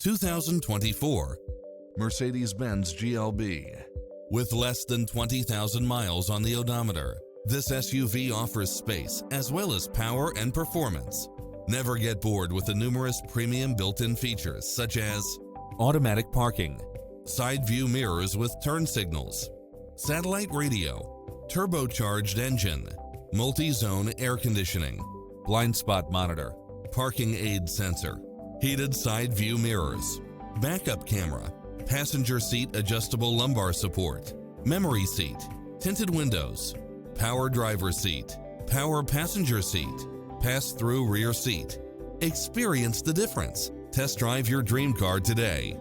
2024 Mercedes-Benz GLB. With less than 20,000 miles on the odometer, this SUV offers space as well as power and performance. Never get bored with the numerous premium built-in features such as automatic parking, side view mirrors with turn signals, satellite radio, turbocharged engine, multi-zone air conditioning, blind spot monitor, parking aid sensor, heated side view mirrors, backup camera, passenger seat adjustable lumbar support, memory seat, tinted windows, power driver seat, power passenger seat, pass-through rear seat. Experience the difference. Test drive your dream car today.